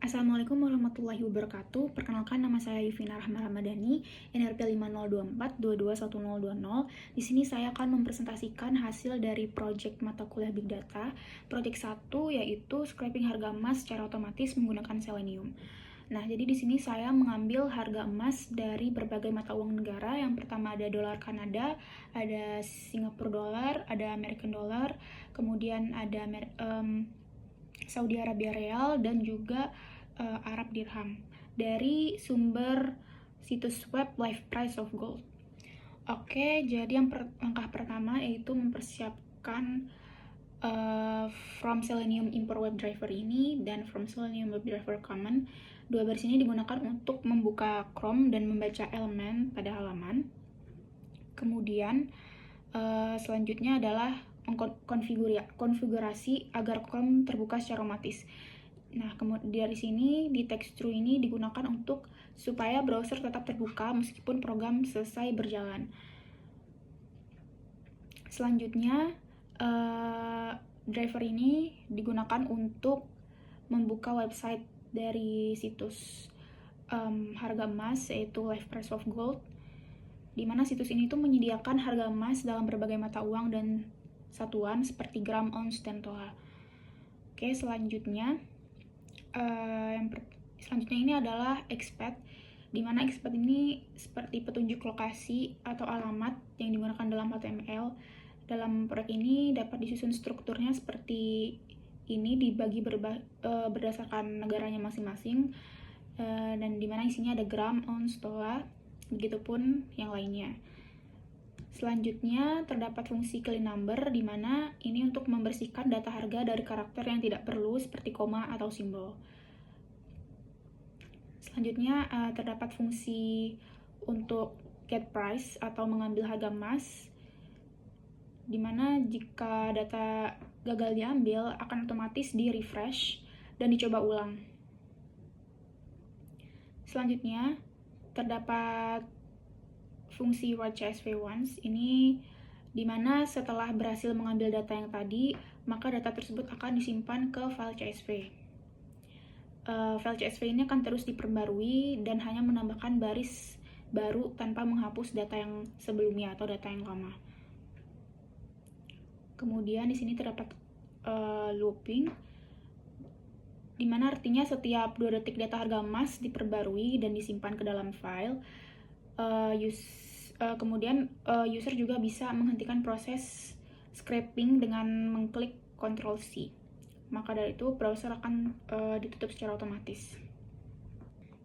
Assalamualaikum warahmatullahi wabarakatuh. Perkenalkan, nama saya Yuvina Rahma Ramadhani, NRP 5024221020. Di sini saya akan mempresentasikan hasil dari proyek mata kuliah Big Data. Proyek 1 yaitu scraping harga emas secara otomatis menggunakan Selenium. Nah, jadi di sini saya mengambil harga emas dari berbagai mata uang negara. Yang pertama ada dolar Kanada, ada Singapura dolar, ada American dollar, kemudian ada Saudi Arabia Real, dan juga Arab Dirham dari sumber situs web Live Price of Gold. Oke, jadi langkah pertama yaitu mempersiapkan From Selenium Import WebDriver ini dan From Selenium WebDriver Common. Dua baris ini digunakan untuk membuka Chrome dan membaca elemen pada halaman. Kemudian selanjutnya adalah konfigurasi agar Chrome terbuka secara otomatis. Nah, kemudian dari sini di text-through ini digunakan untuk supaya browser tetap terbuka meskipun program selesai berjalan. Selanjutnya, driver ini digunakan untuk membuka website dari situs harga emas yaitu Live Price of Gold, di mana situs ini tuh menyediakan harga emas dalam berbagai mata uang dan satuan seperti gram, ounce, dan toa. Oke, selanjutnya ini adalah expat, di mana expat ini seperti petunjuk lokasi atau alamat yang digunakan dalam HTML. Dalam proyek ini dapat disusun strukturnya seperti ini, dibagi berdasarkan negaranya masing-masing, dan di mana isinya ada gram, ounce, toa, begitupun yang lainnya. Selanjutnya terdapat fungsi clean number, di mana ini untuk membersihkan data harga dari karakter yang tidak perlu seperti koma atau simbol. Selanjutnya terdapat fungsi untuk get price atau mengambil harga emas, di mana jika data gagal diambil akan otomatis di refresh dan dicoba ulang. Selanjutnya terdapat fungsi write CSV once, ini dimana setelah berhasil mengambil data yang tadi, maka data tersebut akan disimpan ke file CSV. File CSV ini akan terus diperbarui dan hanya menambahkan baris baru tanpa menghapus data yang sebelumnya atau data yang lama. Kemudian di sini terdapat looping, dimana artinya setiap 2 detik data harga emas diperbarui dan disimpan ke dalam file. Kemudian user juga bisa menghentikan proses scraping dengan mengklik Ctrl C. Maka dari itu browser akan ditutup secara otomatis.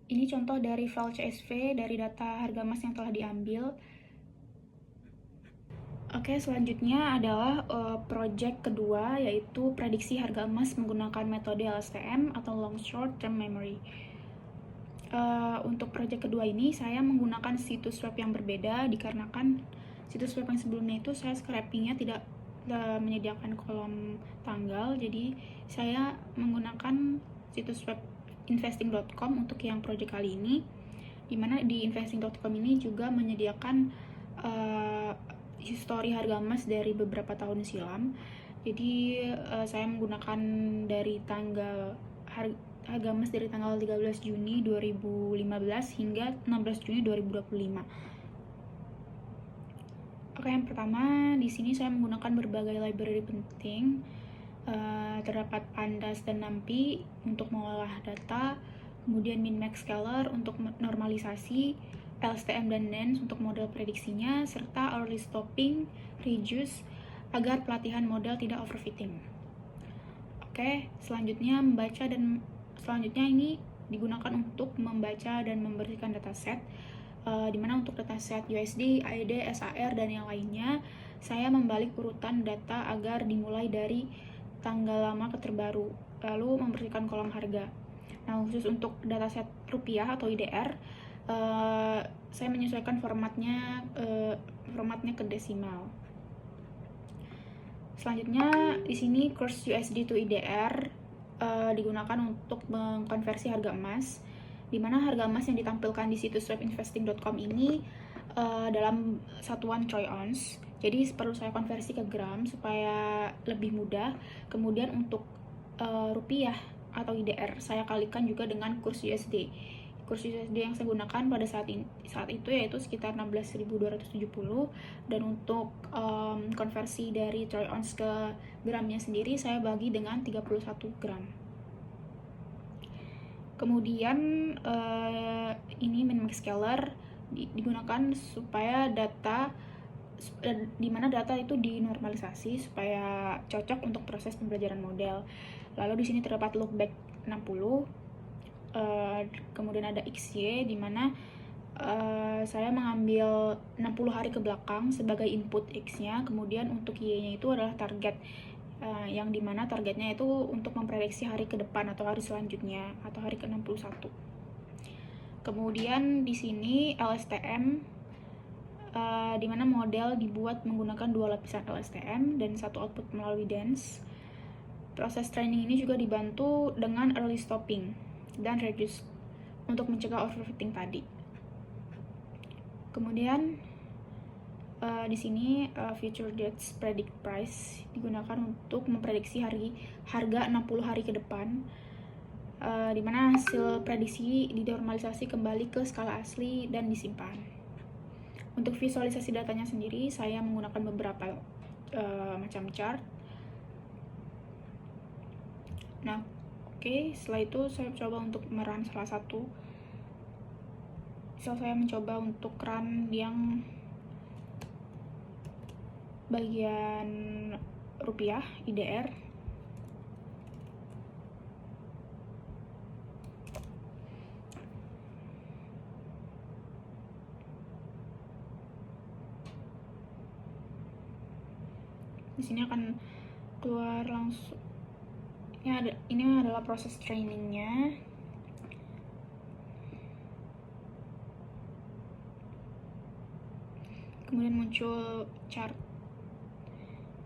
Ini contoh dari file CSV dari data harga emas yang telah diambil. Oke, selanjutnya adalah project kedua, yaitu prediksi harga emas menggunakan metode LSTM atau Long Short Term Memory. Untuk project kedua ini saya menggunakan situs web yang berbeda, dikarenakan situs web yang sebelumnya itu saya scrapingnya tidak menyediakan kolom tanggal. Jadi saya menggunakan situs web investing.com untuk yang project kali ini, dimana di investing.com ini juga menyediakan histori harga emas dari beberapa tahun silam. Jadi saya menggunakan dari harga emas dari tanggal 13 Juni 2015 hingga 16 Juni 2025. Oke, yang pertama di sini saya menggunakan berbagai library penting. Terdapat pandas dan numpy untuk mengolah data, kemudian min-max scaler untuk normalisasi, LSTM dan Nance untuk model prediksinya, serta early stopping, reduce, agar pelatihan model tidak overfitting. Oke, selanjutnya ini digunakan untuk membaca dan membersihkan dataset, dimana untuk dataset USD, AED, SAR, dan yang lainnya saya membalik urutan data agar dimulai dari tanggal lama ke terbaru, lalu membersihkan kolom harga. Nah, khusus untuk dataset rupiah atau IDR, saya menyesuaikan formatnya ke desimal. Selanjutnya di sini kurs USD to IDR digunakan untuk mengkonversi harga emas, di mana harga emas yang ditampilkan di situs web investing.com ini dalam satuan troy ounce. Jadi perlu saya konversi ke gram supaya lebih mudah. Kemudian untuk rupiah atau IDR. Saya kalikan juga dengan kurs USD. Kurs USD yang saya gunakan pada saat itu yaitu sekitar 16.270, dan untuk konversi dari troy ounce ke gramnya sendiri saya bagi dengan 31 gram. Kemudian ini min-max scaler digunakan supaya dimana data itu dinormalisasi supaya cocok untuk proses pembelajaran model. Lalu di sini terdapat loopback 60, kemudian ada XY di mana saya mengambil 60 hari ke belakang sebagai input X-nya, kemudian untuk Y-nya itu adalah target, yang dimana targetnya itu untuk memprediksi hari ke depan atau hari selanjutnya atau hari ke-61. Kemudian di sini LSTM, di mana model dibuat menggunakan 2 lapisan LSTM dan 1 output melalui DANCE. Proses training ini juga dibantu dengan early stopping dan reduce untuk mencegah overfitting tadi. Kemudian di sini future dates predict price digunakan untuk memprediksi harga 60 hari ke depan, di mana hasil prediksi dinormalisasi kembali ke skala asli dan disimpan. Untuk visualisasi datanya sendiri saya menggunakan beberapa macam chart. Nah, setelah itu saya coba untuk merun salah satu. Misal saya mencoba untuk run yang bagian rupiah IDR. Di sini akan keluar langsung. Ini adalah proses trainingnya. Kemudian muncul chart.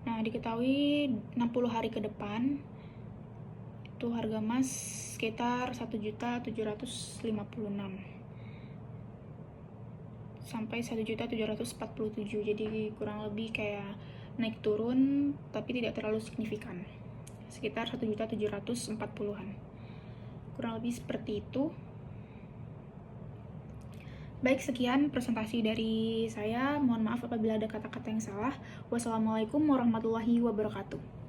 Nah, diketahui 60 hari ke depan itu harga emas sekitar 1.756 sampai 1.747. Jadi kurang lebih kayak naik turun tapi tidak terlalu signifikan. Sekitar 1.740-an. Kurang lebih seperti itu. Baik, sekian presentasi dari saya. Mohon maaf apabila ada kata-kata yang salah. Wassalamualaikum warahmatullahi wabarakatuh.